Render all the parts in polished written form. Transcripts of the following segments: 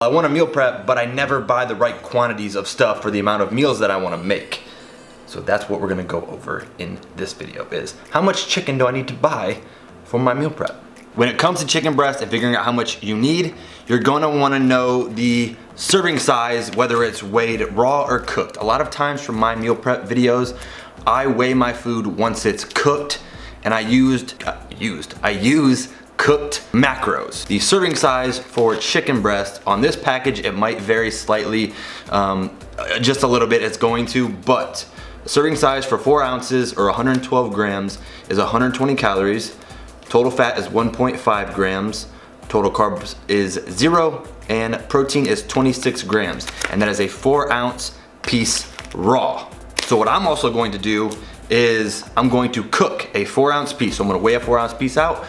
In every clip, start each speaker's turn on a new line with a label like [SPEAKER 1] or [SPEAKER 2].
[SPEAKER 1] I want to meal prep, but I never buy the right quantities of stuff for the amount of meals that I want to make. So that's what we're gonna go over in this video, is how much chicken do I need to buy for my meal prep? When it comes to chicken breast and figuring out how much you need, you're gonna wanna know the serving size, whether it's weighed raw or cooked. A lot of times from my meal prep videos, I weigh my food once it's cooked, and I use cooked macros. The serving size for chicken breast on this package, it might vary slightly, just a little bit it's going to, but the serving size for 4 ounces or 112 grams is 120 calories. Total fat is 1.5 grams. Total carbs is 0, and protein is 26 grams. And that is a 4 ounce piece raw. So what I'm also going to do is I'm going to cook a 4 ounce piece. So I'm gonna weigh a 4 ounce piece out,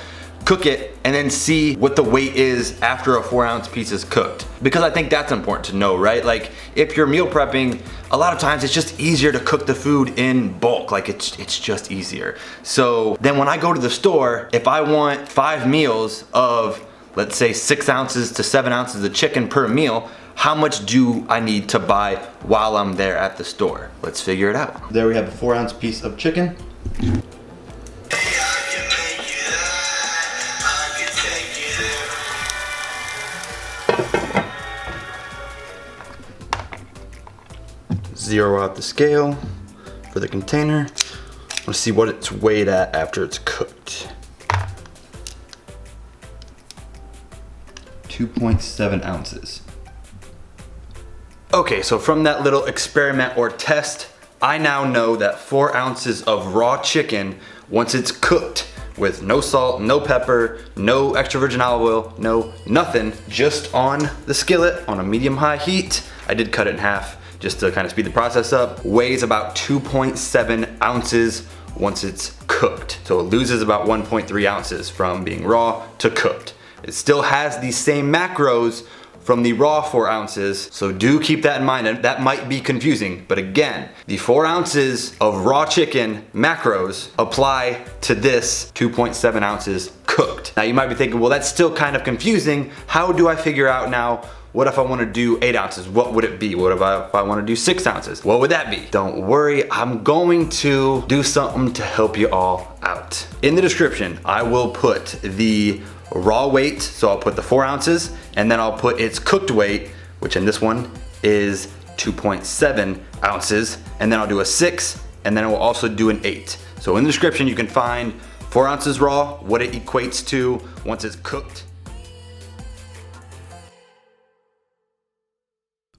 [SPEAKER 1] cook it, and then see what the weight is after a 4 ounce piece is cooked. Because I think that's important to know, right? Like if you're meal prepping, a lot of times it's just easier to cook the food in bulk. Like it's just easier. So then when I go to the store, if I want 5 meals of, let's say 6 ounces to 7 ounces of chicken per meal, how much do I need to buy while I'm there at the store? Let's figure it out. There we have a 4 ounce piece of chicken. Zero out the scale for the container. Let's see what it's weighed at after it's cooked. 2.7 ounces. Okay, so from that little experiment or test, I now know that 4 ounces of raw chicken, once it's cooked with no salt, no pepper, no extra virgin olive oil, no nothing, just on the skillet on a medium-high heat. I did cut it in half just to kind of speed the process up. Weighs about 2.7 ounces once it's cooked. So it loses about 1.3 ounces from being raw to cooked. It still has the same macros from the raw 4 ounces, so do keep that in mind. And that might be confusing, but again, the 4 ounces of raw chicken macros apply to this 2.7 ounces cooked. Now you might be thinking, well, that's still kind of confusing. How do I figure out now, what if I want to do 8 ounces? What would it be? What if I want to do 6 ounces? What would that be? Don't worry, I'm going to do something to help you all out. In the description, I will put the raw weight, so I'll put the 4 ounces, and then I'll put its cooked weight, which in this one is 2.7 ounces, and then I'll do a 6, and then I will also do an 8. So in the description, you can find 4 ounces raw, what it equates to once it's cooked.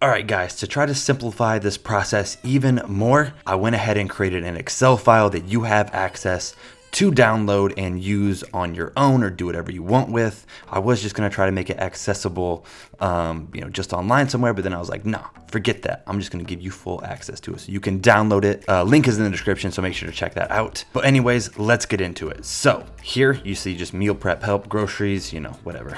[SPEAKER 1] Alright guys, to try to simplify this process even more, I went ahead and created an Excel file that you have access to download and use on your own or do whatever you want with. I was just gonna try to make it accessible, just online somewhere, but then I was like, nah, forget that. I'm just gonna give you full access to it. So you can download it. Link is in the description, so make sure to check that out. But anyways, let's get into it. So here you see just meal prep help, groceries, whatever.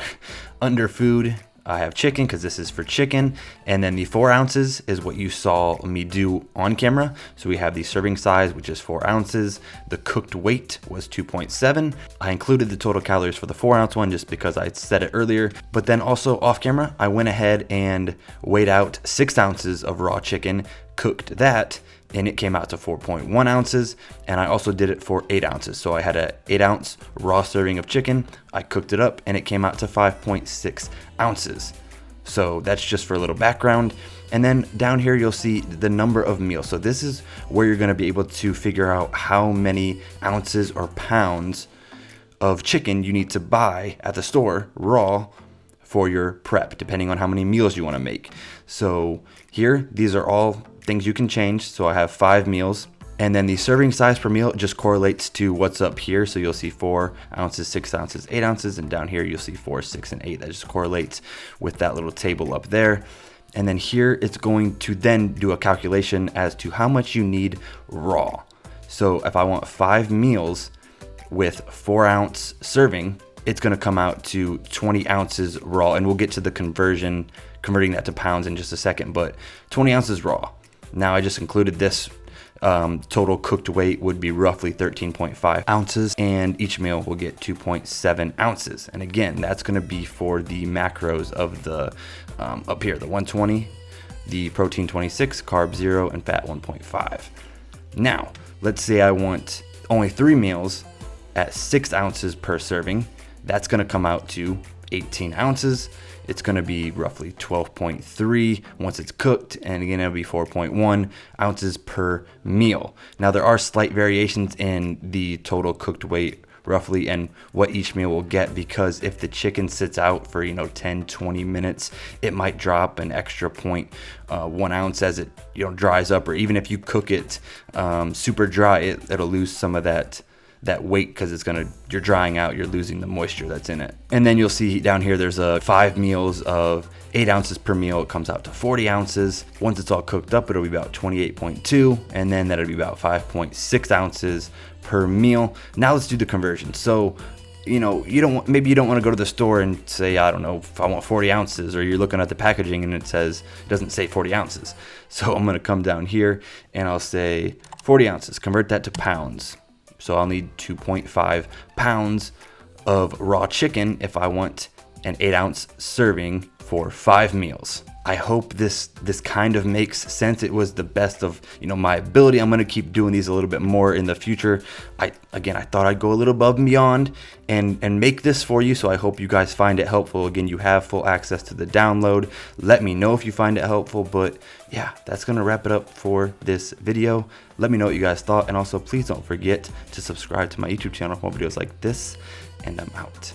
[SPEAKER 1] Under food, I have chicken because this is for chicken, and then the 4 ounces is what you saw me do on camera. So we have the serving size, which is 4 ounces. The cooked weight was 2.7. I included the total calories for the 4 ounce one just because I said it earlier. But then also off camera, I went ahead and weighed out 6 ounces of raw chicken, cooked that, and it came out to 4.1 ounces. And I also did it for 8 ounces. So I had a 8 ounce raw serving of chicken. I cooked it up and it came out to 5.6 ounces. So that's just for a little background. And then down here, you'll see the number of meals. So this is where you're gonna be able to figure out how many ounces or pounds of chicken you need to buy at the store raw for your prep, depending on how many meals you wanna make. So here, these are all things you can change. So I have 5 meals, and then the serving size per meal just correlates to what's up here. So you'll see 4 ounces, 6 ounces, 8 ounces, and down here you'll see 4, 6, and 8. That just correlates with that little table up there. And then here it's going to then do a calculation as to how much you need raw. So if I want 5 meals with 4 ounce serving, it's gonna come out to 20 ounces raw, and we'll get to the converting that to pounds in just a second, but 20 ounces raw. Now I just included this Total cooked weight would be roughly 13.5 ounces, and each meal will get 2.7 ounces. And again, that's going to be for the macros of the up here, the 120, the protein 26, carb 0, and fat 1.5. Now, let's say I want only 3 meals at 6 ounces per serving. That's going to come out to 18 ounces. It's going to be roughly 12.3 once it's cooked, and again, it'll be 4.1 ounces per meal. Now, there are slight variations in the total cooked weight roughly and what each meal will get, because if the chicken sits out for 10-20 minutes, it might drop an extra 0.1 ounce as it dries up, or even if you cook it super dry, it'll lose some of that weight, because you're drying out, you're losing the moisture that's in it. And then you'll see down here there's 5 meals of 8 ounces per meal. It comes out to 40 ounces. Once it's all cooked up, it'll be about 28.2, and then that'll be about 5.6 ounces per meal. Now let's do the conversion. So maybe you don't want to go to the store and say, I don't know, if I want 40 ounces, or you're looking at the packaging and it doesn't say 40 ounces. So I'm going to come down here and I'll say 40 ounces, convert that to pounds. So I'll need 2.5 pounds of raw chicken if I want an 8-ounce serving for 5 meals. I hope this kind of makes sense. It was the best of my ability. I'm gonna keep doing these a little bit more in the future. I thought I'd go a little above and beyond and make this for you. So I hope you guys find it helpful. Again, you have full access to the download. Let me know if you find it helpful. But yeah, that's gonna wrap it up for this video. Let me know what you guys thought, and also please don't forget to subscribe to my YouTube channel for more videos like this. And I'm out.